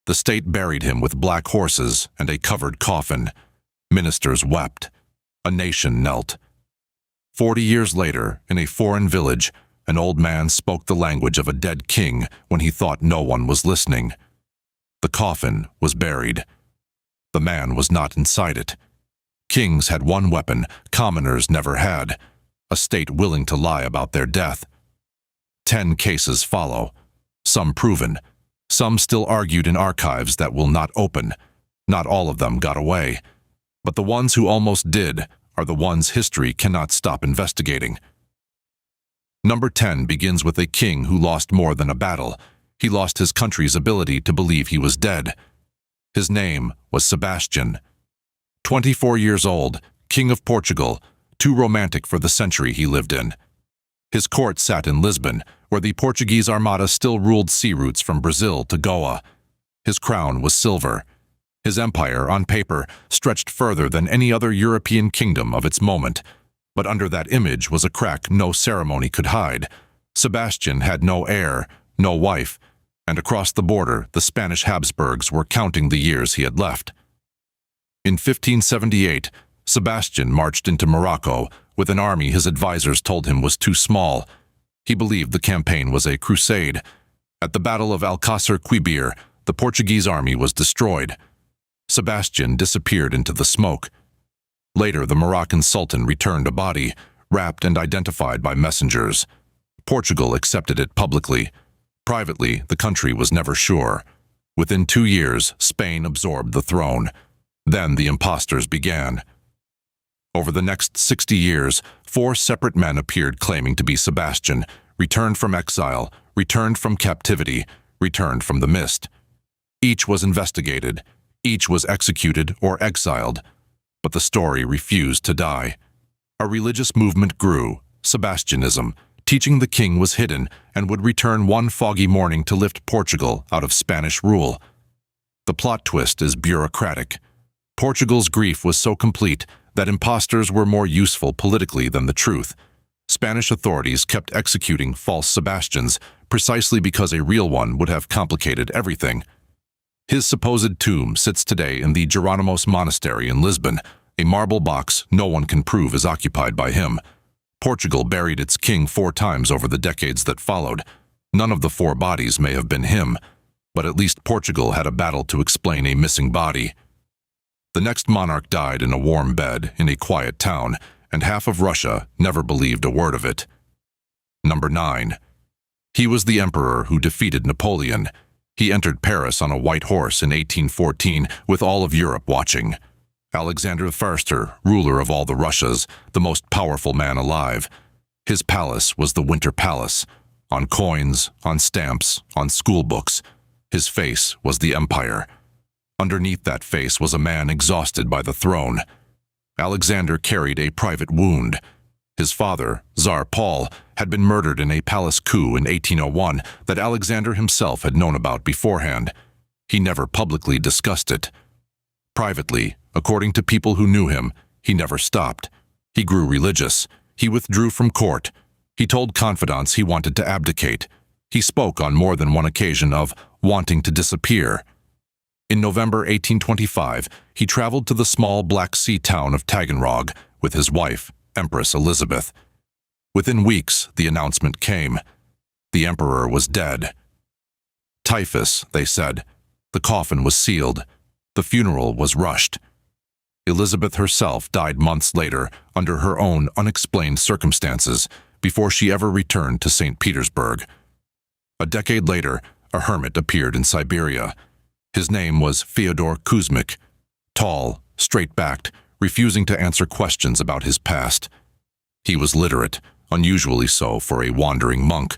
The state buried him with black horses and a covered coffin. Ministers wept. A nation knelt. 40 years later, in a foreign village, an old man spoke the language of a dead king when he thought no one was listening. The coffin was buried. The man was not inside it. Kings had one weapon commoners never had: a state willing to lie about their death. 10 cases follow, some proven, some still argued in archives that will not open. Not all of them got away, but the ones who almost did are the ones history cannot stop investigating. Number 10 begins with a king who lost more than a battle. He lost his country's ability to believe he was dead. His name was Sebastian. 24 years old, King of Portugal, too romantic for the century he lived in. His court sat in Lisbon, where the Portuguese Armada still ruled sea routes from Brazil to Goa. His crown was silver. His empire, on paper, stretched further than any other European kingdom of its moment. But under that image was a crack no ceremony could hide. Sebastian had no heir, no wife, and across the border the Spanish Habsburgs were counting the years he had left. In 1578, Sebastian marched into Morocco with an army his advisors told him was too small. He believed the campaign was a crusade. At the Battle of Alcácer Quibir, the Portuguese army was destroyed. Sebastian disappeared into the smoke. Later, the Moroccan Sultan returned a body, wrapped and identified by messengers. Portugal accepted it publicly. Privately, the country was never sure. Within 2 years, Spain absorbed the throne. Then the imposters began. Over the next 60 years, 4 separate men appeared claiming to be Sebastian, returned from exile, returned from captivity, returned from the mist. Each was investigated. Each was executed or exiled. But the story refused to die. A religious movement grew, Sebastianism, teaching the king was hidden and would return one foggy morning to lift Portugal out of Spanish rule. The plot twist is bureaucratic. Portugal's grief was so complete that imposters were more useful politically than the truth. Spanish authorities kept executing false Sebastians precisely because a real one would have complicated everything. His supposed tomb sits today in the Jerónimos Monastery in Lisbon, a marble box no one can prove is occupied by him. Portugal buried its king 4 times over the decades that followed. None of the 4 bodies may have been him, but at least Portugal had a battle to explain a missing body. The next monarch died in a warm bed in a quiet town, and half of Russia never believed a word of it. Number 9. He was the emperor who defeated Napoleon. He entered Paris on a white horse in 1814 with all of Europe watching. Alexander I, ruler of all the Russias, the most powerful man alive. His palace was the Winter Palace. On coins, on stamps, on school books. His face was the empire. Underneath that face was a man exhausted by the throne. Alexander carried a private wound. His father, Tsar Paul, had been murdered in a palace coup in 1801 that Alexander himself had known about beforehand. He never publicly discussed it. Privately, according to people who knew him, he never stopped. He grew religious. He withdrew from court. He told confidants he wanted to abdicate. He spoke on more than one occasion of wanting to disappear. In November 1825, he traveled to the small Black Sea town of Taganrog with his wife, Empress Elizabeth. Within weeks, the announcement came. The emperor was dead. Typhus, they said. The coffin was sealed. The funeral was rushed. Elizabeth herself died months later under her own unexplained circumstances before she ever returned to St. Petersburg. A decade later, a hermit appeared in Siberia. His name was Fyodor Kuzmich, tall, straight-backed, refusing to answer questions about his past. He was literate, unusually so for a wandering monk.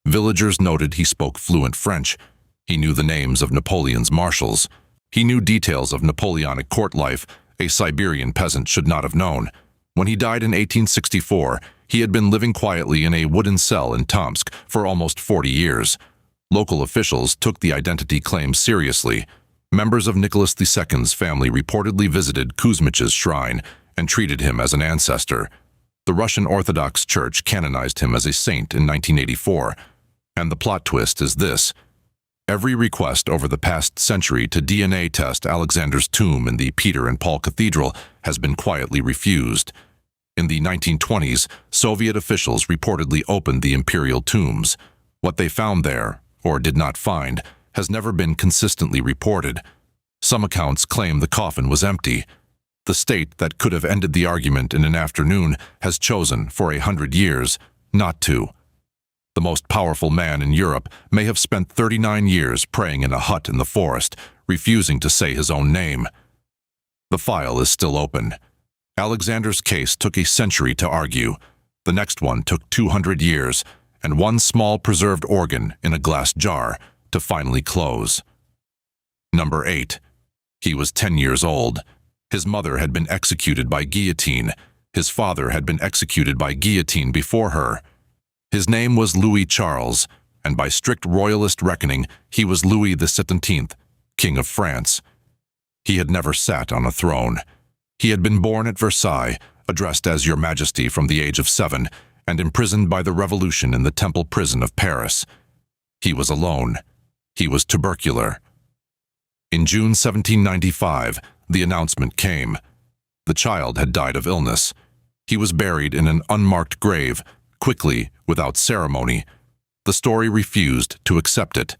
Villagers noted he spoke fluent French. He knew the names of Napoleon's marshals. He knew details of Napoleonic court life a Siberian peasant should not have known. When he died in 1864, he had been living quietly in a wooden cell in Tomsk for almost 40 years. Local officials took the identity claim seriously. Members of Nicholas II's family reportedly visited Kuzmich's shrine and treated him as an ancestor. The Russian Orthodox Church canonized him as a saint in 1984. And the plot twist is this. Every request over the past century to DNA test Alexander's tomb in the Peter and Paul Cathedral has been quietly refused. In the 1920s, Soviet officials reportedly opened the imperial tombs. What they found there, or did not find, has never been consistently reported. Some accounts claim the coffin was empty. The state that could have ended the argument in an afternoon has chosen, for 100 years, not to. The most powerful man in Europe may have spent 39 years praying in a hut in the forest, refusing to say his own name. The file is still open. Alexander's case took a century to argue. The next one took 200 years, and one small preserved organ in a glass jar to finally close. Number 8. He was 10 years old. His mother had been executed by guillotine. His father had been executed by guillotine before her. His name was Louis Charles, and by strict royalist reckoning, he was Louis XVII, King of France. He had never sat on a throne. He had been born at Versailles, addressed as Your Majesty from the age of 7, and imprisoned by the Revolution in the Temple prison of Paris. He was alone. He was tubercular. In June 1795, the announcement came. The child had died of illness. He was buried in an unmarked grave, quickly, without ceremony. The story refused to accept it.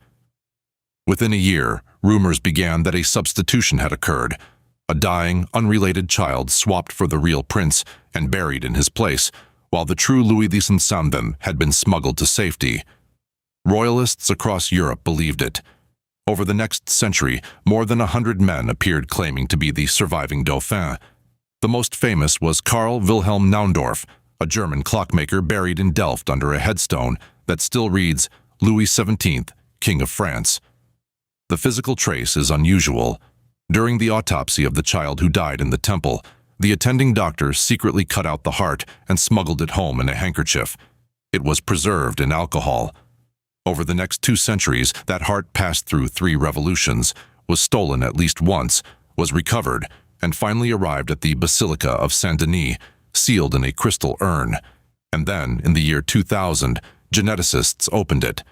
Within a year, rumors began that a substitution had occurred. A dying, unrelated child swapped for the real prince and buried in his place, while the true Louis XVII had been smuggled to safety. Royalists across Europe believed it. Over the next century, more than 100 men appeared claiming to be the surviving Dauphin. The most famous was Karl Wilhelm Naundorf, a German clockmaker buried in Delft under a headstone that still reads, Louis XVII, King of France. The physical trace is unusual. During the autopsy of the child who died in the temple, the attending doctor secretly cut out the heart and smuggled it home in a handkerchief. It was preserved in alcohol. Over the next 2 centuries, that heart passed through 3 revolutions, was stolen at least once, was recovered, and finally arrived at the Basilica of Saint-Denis, sealed in a crystal urn. And then, in the year 2000, geneticists opened it.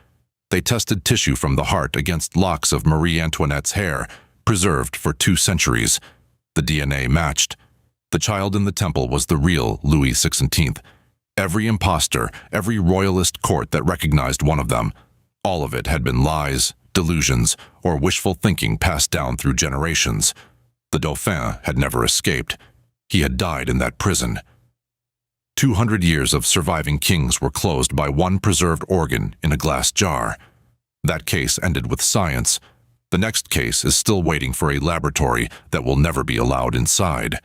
They tested tissue from the heart against locks of Marie Antoinette's hair, preserved for 2 centuries. The DNA matched. The child in the temple was the real Louis XVI. Every impostor, every royalist court that recognized one of them, all of it had been lies, delusions, or wishful thinking passed down through generations. The Dauphin had never escaped. He had died in that prison. 200 years of surviving kings were closed by one preserved organ in a glass jar. That case ended with science. The next case is still waiting for a laboratory that will never be allowed inside.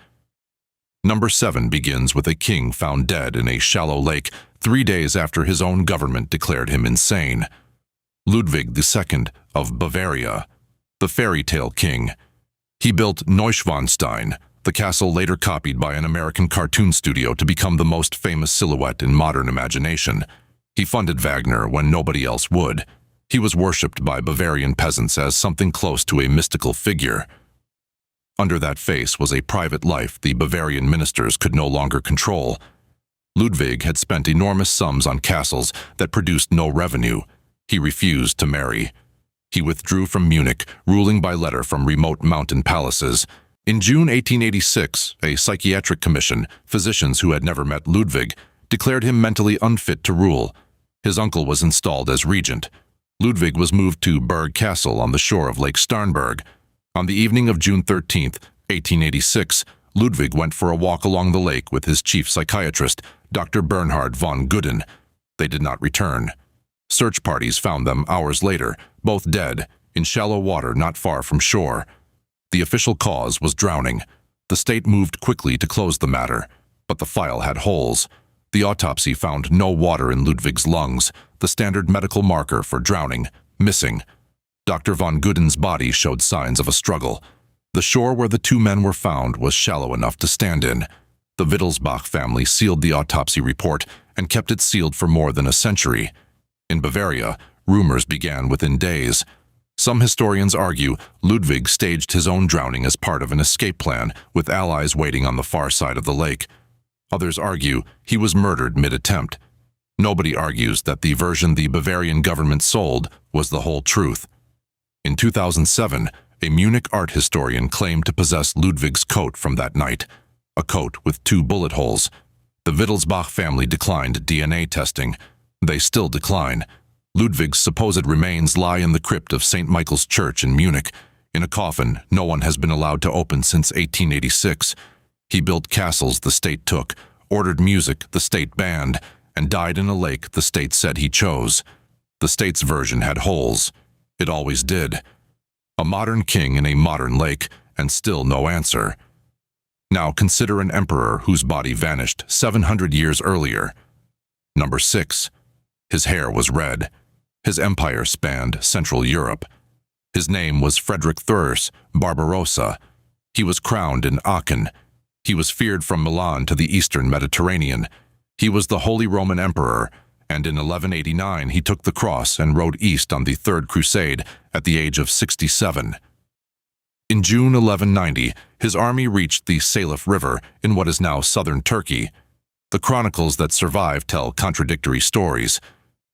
Number 7 begins with a king found dead in a shallow lake 3 days after his own government declared him insane. Ludwig II of Bavaria, the fairy tale king. He built Neuschwanstein, the castle later copied by an American cartoon studio to become the most famous silhouette in modern imagination. He funded Wagner when nobody else would. He was worshipped by Bavarian peasants as something close to a mystical figure. Under that face was a private life the Bavarian ministers could no longer control. Ludwig had spent enormous sums on castles that produced no revenue. He refused to marry. He withdrew from Munich, ruling by letter from remote mountain palaces. In June 1886, a psychiatric commission, physicians who had never met Ludwig, declared him mentally unfit to rule. His uncle was installed as regent. Ludwig was moved to Berg Castle on the shore of Lake Starnberg. On the evening of June 13, 1886, Ludwig went for a walk along the lake with his chief psychiatrist, Dr. Bernhard von Gudden. They did not return. Search parties found them hours later, both dead, in shallow water not far from shore. The official cause was drowning. The state moved quickly to close the matter, but the file had holes. The autopsy found no water in Ludwig's lungs, the standard medical marker for drowning, missing. Dr. von Gudden's body showed signs of a struggle. The shore where the 2 men were found was shallow enough to stand in. The Wittelsbach family sealed the autopsy report and kept it sealed for more than a century. In Bavaria, rumors began within days. Some historians argue Ludwig staged his own drowning as part of an escape plan, with allies waiting on the far side of the lake. Others argue he was murdered mid-attempt. Nobody argues that the version the Bavarian government sold was the whole truth. In 2007, a Munich art historian claimed to possess Ludwig's coat from that night, a coat with 2 bullet holes. The Wittelsbach family declined DNA testing. They still decline. Ludwig's supposed remains lie in the crypt of St. Michael's Church in Munich, in a coffin no one has been allowed to open since 1886. He built castles the state took, ordered music the state banned, and died in a lake the state said he chose. The state's version had holes. It always did. A modern king in a modern lake, and still no answer. Now consider an emperor whose body vanished 700 years earlier. Number 6. His hair was red. His empire spanned Central Europe. His name was Frederick Thurs, Barbarossa. He was crowned in Aachen. He was feared from Milan to the eastern Mediterranean. He was the Holy Roman Emperor, and in 1189 he took the cross and rode east on the Third Crusade at the age of 67. In June 1190, his army reached the Salif River in what is now southern Turkey. The chronicles that survive tell contradictory stories.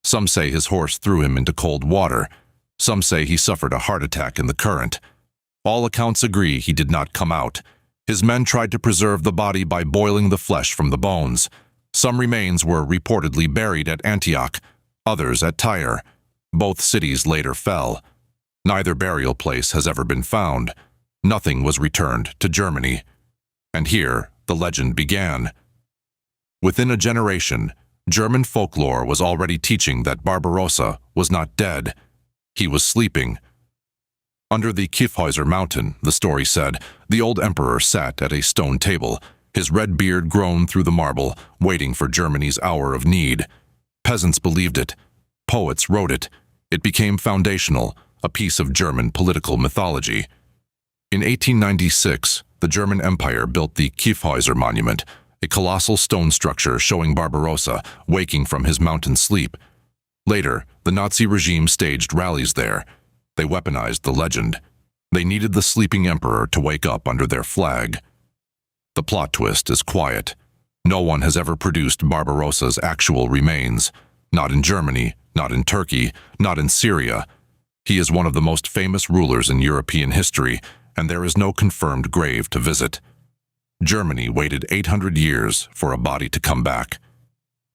Some say his horse threw him into cold water. Some say he suffered a heart attack in the current. All accounts agree he did not come out. His men tried to preserve the body by boiling the flesh from the bones. Some remains were reportedly buried at Antioch, others at Tyre. Both cities later fell. Neither burial place has ever been found. Nothing was returned to Germany. And here the legend began. Within a generation, German folklore was already teaching that Barbarossa was not dead. He was sleeping. Under the Kyffhäuser mountain, the story said, the old emperor sat at a stone table, his red beard grown through the marble, waiting for Germany's hour of need. Peasants believed it. Poets wrote it. It became foundational, a piece of German political mythology. In 1896, the German Empire built the Kyffhäuser monument, a colossal stone structure showing Barbarossa waking from his mountain sleep. Later, the Nazi regime staged rallies there. They weaponized the legend. They needed the sleeping emperor to wake up under their flag. The plot twist is quiet. No one has ever produced Barbarossa's actual remains. Not in Germany, not in Turkey, not in Syria. He is one of the most famous rulers in European history, and there is no confirmed grave to visit. Germany waited 800 years for a body to come back.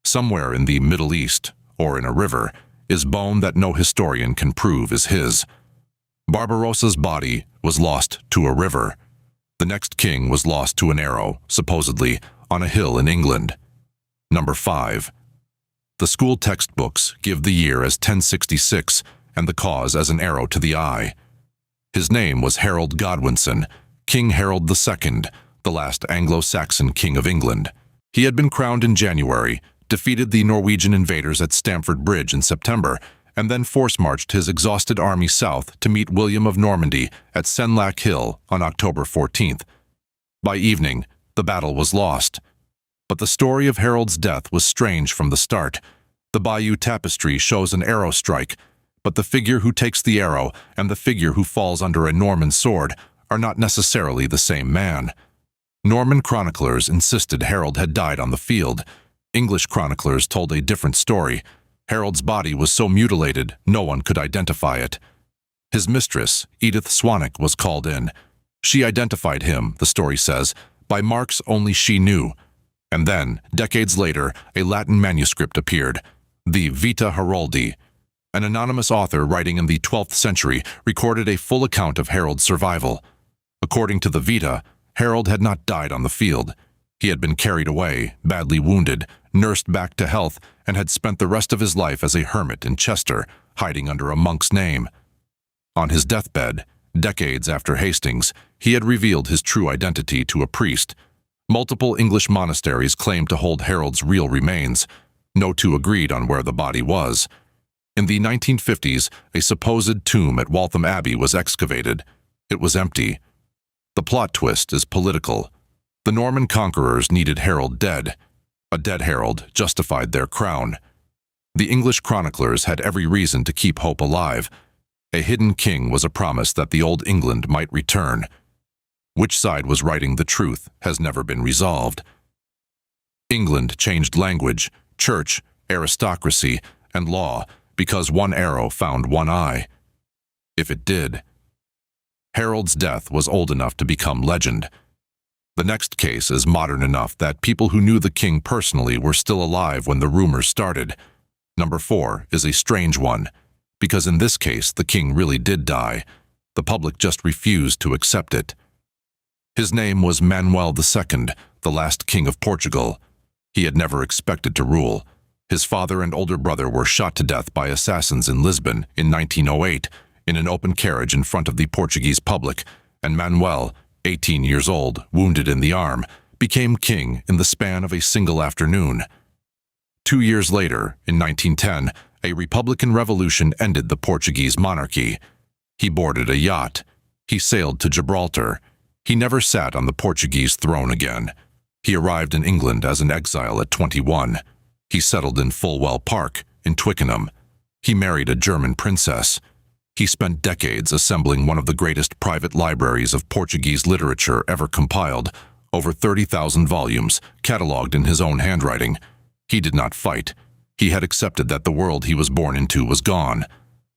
Somewhere in the Middle East, or in a river, is bone that no historian can prove is his. Barbarossa's body was lost to a river. The next king was lost to an arrow, supposedly, on a hill in England. Number 5. The school textbooks give the year as 1066 and the cause as an arrow to the eye. His name was Harold Godwinson, King Harold II, the last Anglo-Saxon king of England. He had been crowned in January, defeated the Norwegian invaders at Stamford Bridge in September, and then force-marched his exhausted army south to meet William of Normandy at Senlac Hill on October 14th. By evening, the battle was lost. But the story of Harold's death was strange from the start. The Bayeux Tapestry shows an arrow strike, but the figure who takes the arrow and the figure who falls under a Norman sword are not necessarily the same man. Norman chroniclers insisted Harold had died on the field. English chroniclers told a different story. Harold's body was so mutilated, no one could identify it. His mistress, Edith Swanwick, was called in. She identified him, the story says, by marks only she knew. And then, decades later, a Latin manuscript appeared, the Vita Haroldi. An anonymous author writing in the 12th century recorded a full account of Harold's survival. According to the Vita, Harold had not died on the field. He had been carried away, badly wounded, nursed back to health, and had spent the rest of his life as a hermit in Chester, hiding under a monk's name. On his deathbed, decades after Hastings, he had revealed his true identity to a priest. Multiple English monasteries claimed to hold Harold's real remains. No two agreed on where the body was. In the 1950s, a supposed tomb at Waltham Abbey was excavated. It was empty. The plot twist is political. The Norman conquerors needed Harold dead. A dead Harold justified their crown. The English chroniclers had every reason to keep hope alive. A hidden king was a promise that the old England might return. Which side was writing the truth has never been resolved. England changed language, church, aristocracy, and law because one arrow found one eye. if it did. Harold's death was old enough to become legend. The next case is modern enough that people who knew the king personally were still alive when the rumors started. Number 4 is a strange one, because in this case the king really did die. The public just refused to accept it. His name was Manuel II, the last king of Portugal. He had never expected to rule. His father and older brother were shot to death by assassins in Lisbon in 1908 in an open carriage in front of the Portuguese public, and Manuel, 18 years old, wounded in the arm, became king in the span of a single afternoon. 2 years later, in 1910, a Republican revolution ended the Portuguese monarchy. He boarded a yacht. He sailed to Gibraltar. He never sat on the Portuguese throne again. He arrived in England as an exile at 21. He settled in Fulwell Park, in Twickenham. He married a German princess. He spent decades assembling one of the greatest private libraries of Portuguese literature ever compiled, over 30,000 volumes, catalogued in his own handwriting. He did not fight. He had accepted that the world he was born into was gone.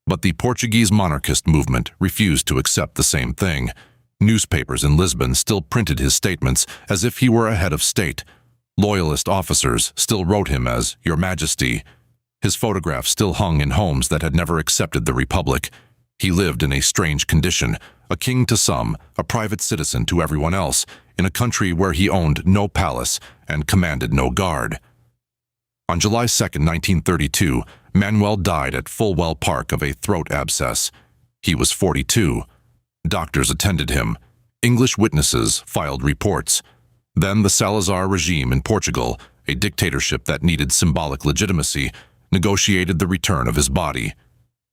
But the Portuguese monarchist movement refused to accept the same thing. Newspapers in Lisbon still printed his statements as if he were a head of state. Loyalist officers still wrote him as Your Majesty. His photograph still hung in homes that had never accepted the Republic. He lived in a strange condition, a king to some, a private citizen to everyone else, in a country where he owned no palace and commanded no guard. On July 2, 1932, Manuel died at Fulwell Park of a throat abscess. He was 42. Doctors attended him. English witnesses filed reports. Then the Salazar regime in Portugal, a dictatorship that needed symbolic legitimacy, negotiated the return of his body.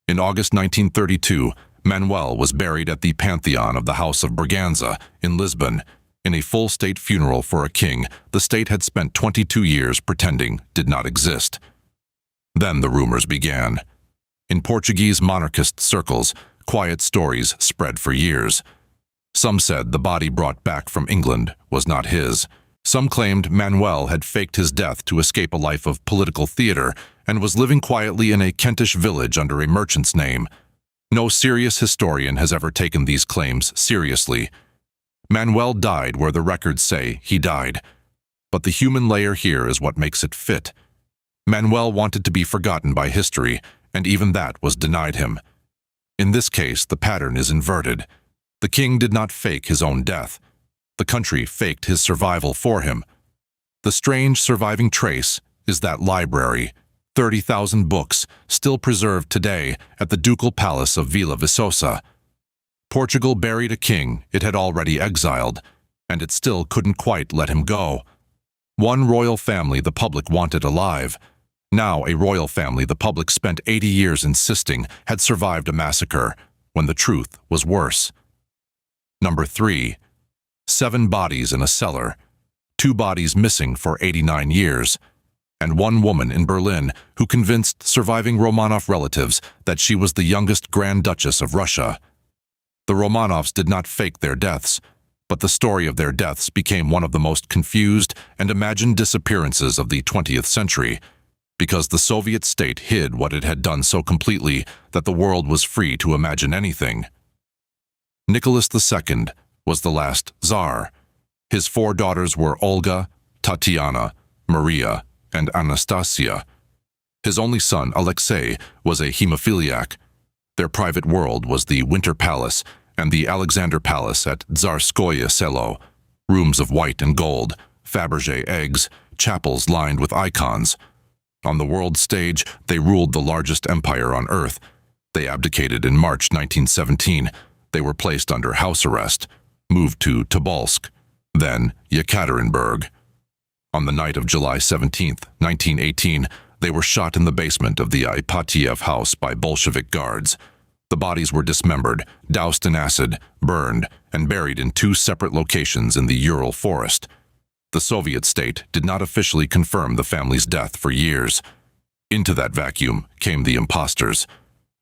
In August 1932, Manuel was buried at the Pantheon of the House of Braganza in Lisbon, in a full-state funeral for a king the state had spent 22 years pretending did not exist. Then the rumors began. In Portuguese monarchist circles, quiet stories spread for years. Some said the body brought back from England was not his. Some claimed Manuel had faked his death to escape a life of political theater and was living quietly in a Kentish village under a merchant's name. No serious historian has ever taken these claims seriously. Manuel died where the records say he died. But the human layer here is what makes it fit. Manuel wanted to be forgotten by history, and even that was denied him. In this case, the pattern is inverted. The king did not fake his own death. The country faked his survival for him. The strange surviving trace is that library, 30,000 books, still preserved today at the Ducal Palace of Vila Viçosa. Portugal buried a king it had already exiled, and it still couldn't quite let him go. One royal family the public wanted alive. Now a royal family the public spent 80 years insisting had survived a massacre, when the truth was worse. Number 3. 7 bodies in a cellar, 2 bodies missing for 89 years, and one woman in Berlin who convinced surviving Romanov relatives that she was the youngest Grand Duchess of Russia. The Romanovs did not fake their deaths, but the story of their deaths became one of the most confused and imagined disappearances of the 20th century, because the Soviet state hid what it had done so completely that the world was free to imagine anything. Nicholas II was the last tsar. His 4 daughters were Olga, Tatiana, Maria, and Anastasia. His only son, Alexei, was a hemophiliac. Their private world was the Winter Palace and the Alexander Palace at Tsarskoye Selo, rooms of white and gold, Fabergé eggs, chapels lined with icons. On the world stage, they ruled the largest empire on earth. They abdicated in March 1917. They were placed under house arrest, moved to Tobolsk, then Yekaterinburg. On the night of July 17, 1918, they were shot in the basement of the Ipatiev house by Bolshevik guards. The bodies were dismembered, doused in acid, burned, and buried in 2 separate locations in the Ural forest. The Soviet state did not officially confirm the family's death for years. Into that vacuum came the imposters.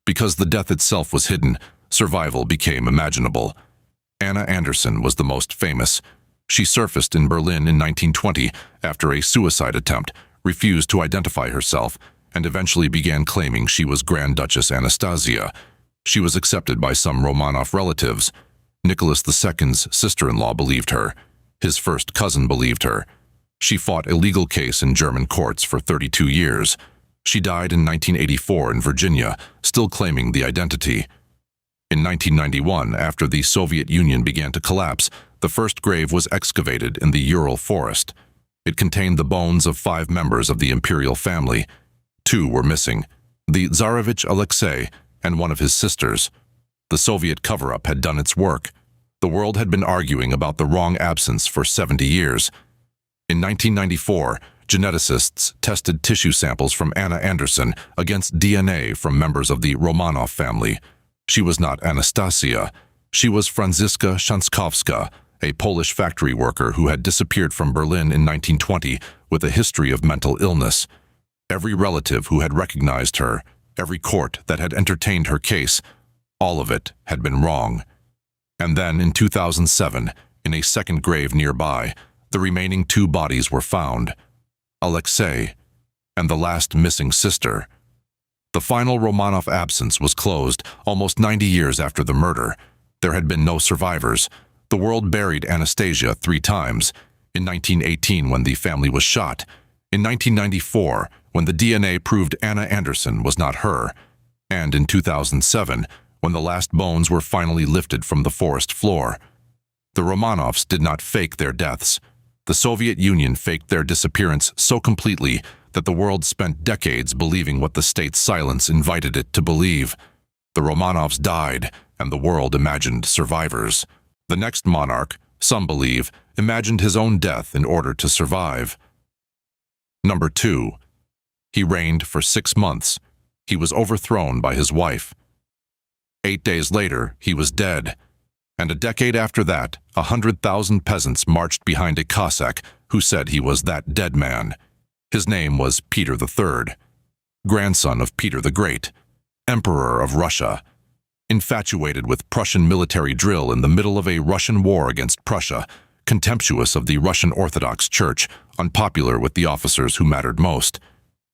Because the death itself was hidden, survival became imaginable. Anna Anderson was the most famous. She surfaced in Berlin in 1920 after a suicide attempt, refused to identify herself, and eventually began claiming she was Grand Duchess Anastasia. She was accepted by some Romanov relatives. Nicholas II's sister-in-law believed her. His first cousin believed her. She fought a legal case in German courts for 32 years. She died in 1984 in Virginia, still claiming the identity. In 1991, after the Soviet Union began to collapse, the first grave was excavated in the Ural forest. It contained the bones of 5 members of the imperial family. 2 were missing, the Tsarevich Alexei and one of his sisters. The Soviet cover-up had done its work. The world had been arguing about the wrong absence for 70 years. In 1994, geneticists tested tissue samples from Anna Anderson against DNA from members of the Romanov family. She was not Anastasia. She was Franziska Szankowska, a Polish factory worker who had disappeared from Berlin in 1920 with a history of mental illness. Every relative who had recognized her, every court that had entertained her case, all of it had been wrong. And then, in 2007, in a second grave nearby, the remaining 2 bodies were found, Alexei and the last missing sister. The final Romanov absence was closed almost 90 years after the murder. There had been no survivors. The world buried Anastasia 3 times, in 1918 when the family was shot, in 1994 when the DNA proved Anna Anderson was not her, and in 2007 when the last bones were finally lifted from the forest floor. The Romanovs did not fake their deaths. The Soviet Union faked their disappearance so completely that the world spent decades believing what the state's silence invited it to believe. The Romanovs died, and the world imagined survivors. The next monarch, some believe, imagined his own death in order to survive. Number 2. He reigned for 6 months. He was overthrown by his wife. 8 days later, he was dead. And a decade after that, 100,000 peasants marched behind a Cossack who said he was that dead man. His name was Peter III, grandson of Peter the Great, Emperor of Russia. Infatuated with Prussian military drill in the middle of a Russian war against Prussia, contemptuous of the Russian Orthodox Church, unpopular with the officers who mattered most.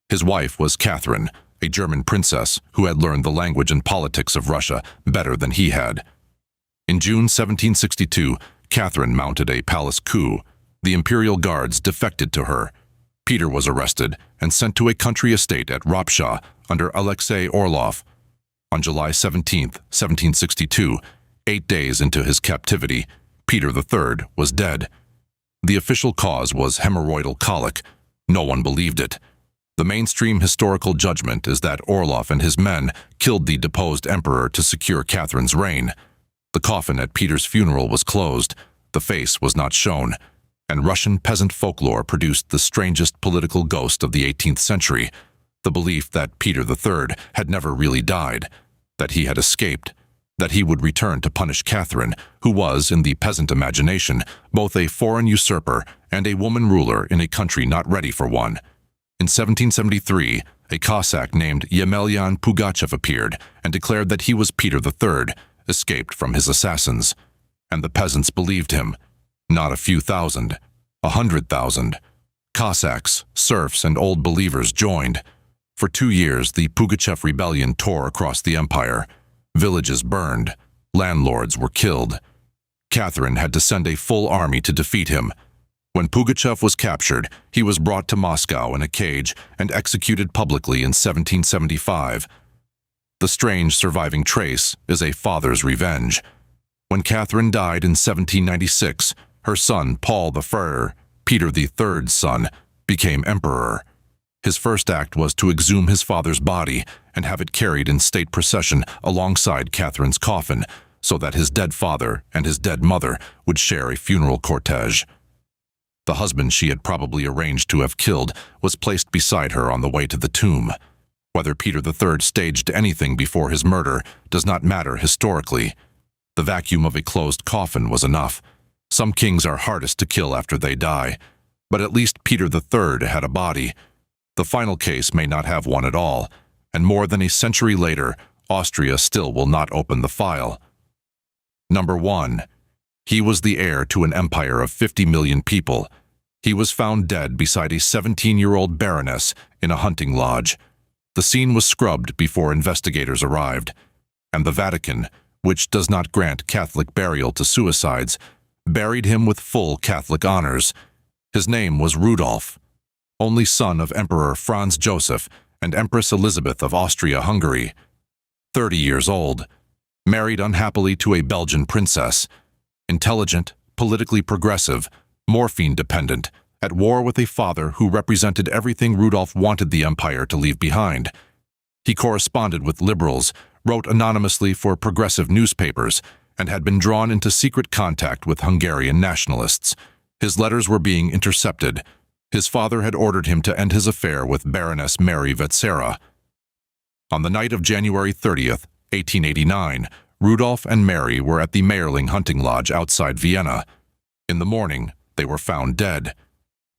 His wife was Catherine, a German princess who had learned the language and politics of Russia better than he had. In June 1762, Catherine mounted a palace coup. The imperial guards defected to her. Peter was arrested and sent to a country estate at Ropsha under Alexei Orlov. On July 17, 1762, 8 days into his captivity, Peter III was dead. The official cause was hemorrhoidal colic. No one believed it. The mainstream historical judgment is that Orlov and his men killed the deposed emperor to secure Catherine's reign. The coffin at Peter's funeral was closed, the face was not shown, and Russian peasant folklore produced the strangest political ghost of the 18th century, the belief that Peter III had never really died, that he had escaped, that he would return to punish Catherine, who was, in the peasant imagination, both a foreign usurper and a woman ruler in a country not ready for one. In 1773, a Cossack named Yemelyan Pugachev appeared and declared that he was Peter III, escaped from his assassins. And the peasants believed him. Not a few thousand, 100,000. Cossacks, serfs, and old believers joined. For 2 years, the Pugachev rebellion tore across the empire. Villages burned. Landlords were killed. Catherine had to send a full army to defeat him. When Pugachev was captured, he was brought to Moscow in a cage and executed publicly in 1775. The strange surviving trace is a father's revenge. When Catherine died in 1796, her son Paul the Frere, Peter III's son, became emperor. His first act was to exhume his father's body and have it carried in state procession alongside Catherine's coffin, so that his dead father and his dead mother would share a funeral cortege. The husband she had probably arranged to have killed was placed beside her on the way to the tomb. Whether Peter III staged anything before his murder does not matter historically. The vacuum of a closed coffin was enough. Some kings are hardest to kill after they die, but at least Peter III had a body. The final case may not have one at all, and more than a century later, Austria still will not open the file. Number 1. He was the heir to an empire of 50 million people. He was found dead beside a 17-year-old baroness in a hunting lodge. The scene was scrubbed before investigators arrived. and the Vatican, which does not grant Catholic burial to suicides, buried him with full Catholic honors. His name was Rudolf, only son of Emperor Franz Joseph and Empress Elizabeth of Austria-Hungary. 30 years old, married unhappily to a Belgian princess, intelligent, politically progressive, morphine-dependent, at war with a father who represented everything Rudolf wanted the empire to leave behind. He corresponded with liberals, wrote anonymously for progressive newspapers, and had been drawn into secret contact with Hungarian nationalists. His letters were being intercepted. His father had ordered him to end his affair with Baroness Mary Vetsera. On the night of January 30th, 1889, Rudolf and Mary were at the Mayerling hunting lodge outside Vienna. In the morning, they were found dead.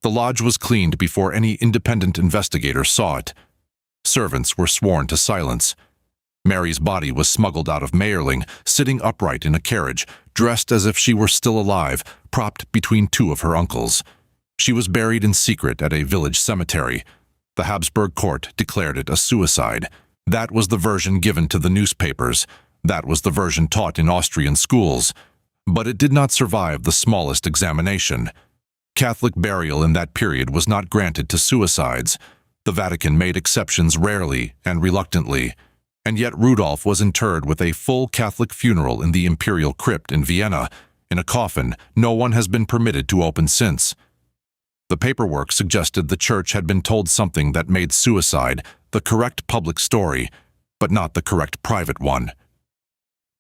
The lodge was cleaned before any independent investigator saw it. Servants were sworn to silence. Mary's body was smuggled out of Mayerling, sitting upright in a carriage, dressed as if she were still alive, propped between two of her uncles. She was buried in secret at a village cemetery. The Habsburg court declared it a suicide. That was the version given to the newspapers. That was the version taught in Austrian schools. But it did not survive the smallest examination. Catholic burial in that period was not granted to suicides. The Vatican made exceptions rarely and reluctantly, and yet Rudolf was interred with a full Catholic funeral in the imperial crypt in Vienna, in a coffin no one has been permitted to open since. The paperwork suggested the church had been told something that made suicide the correct public story, but not the correct private one.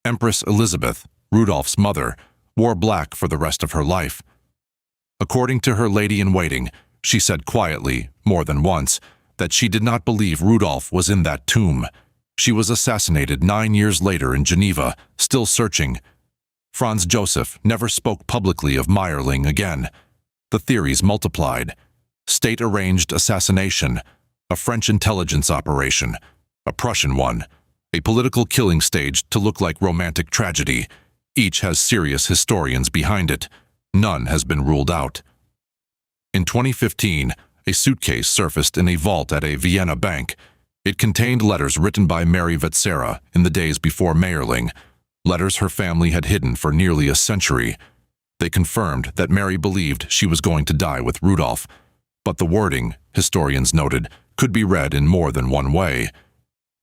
Empress Elizabeth, Rudolf's mother, wore black for the rest of her life. According to her lady-in-waiting, she said quietly, more than once, that she did not believe Rudolf was in that tomb. She was assassinated 9 years later in Geneva, still searching. Franz Joseph never spoke publicly of Mayerling again. The theories multiplied. State-arranged assassination, a French intelligence operation, a Prussian one, a political killing staged to look like romantic tragedy. Each has serious historians behind it. None has been ruled out. In 2015, a suitcase surfaced in a vault at a Vienna bank. It contained letters written by Mary Vetsera in the days before Mayerling, letters her family had hidden for nearly a century. They confirmed that Mary believed she was going to die with Rudolf, but the wording, historians noted, could be read in more than one way.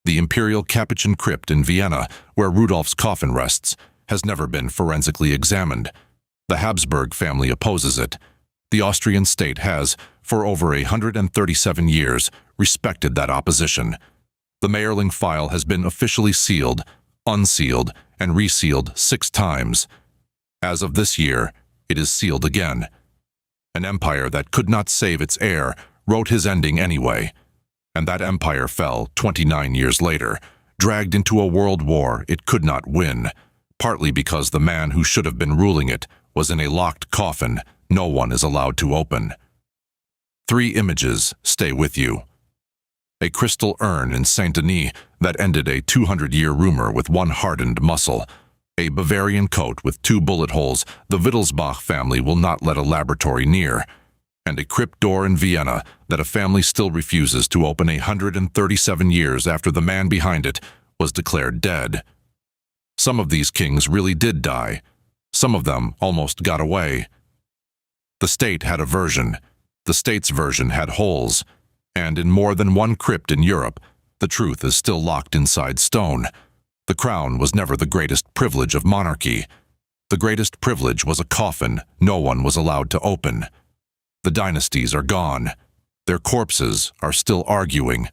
The Imperial Capuchin crypt in Vienna, where Rudolf's coffin rests, has never been forensically examined. The Habsburg family opposes it. The Austrian state has, for over 137 years, respected that opposition. The Mayerling file has been officially sealed, unsealed, and resealed 6 times. As of this year, it is sealed again. An empire that could not save its heir wrote his ending anyway, and that empire fell 29 years later, dragged into a world war it could not win, partly because the man who should have been ruling it was in a locked coffin no one is allowed to open. 3 images stay with you. A crystal urn in Saint-Denis that ended a 200-year rumor with one hardened muscle. A Bavarian coat with 2 bullet holes the Wittelsbach family will not let a laboratory near. And a crypt door in Vienna that a family still refuses to open 137 years after the man behind it was declared dead. Some of these kings really did die. Some of them almost got away. The state had a version. The state's version had holes. And in more than one crypt in Europe, the truth is still locked inside stone. The crown was never the greatest privilege of monarchy. The greatest privilege was a coffin no one was allowed to open. The dynasties are gone. Their corpses are still arguing,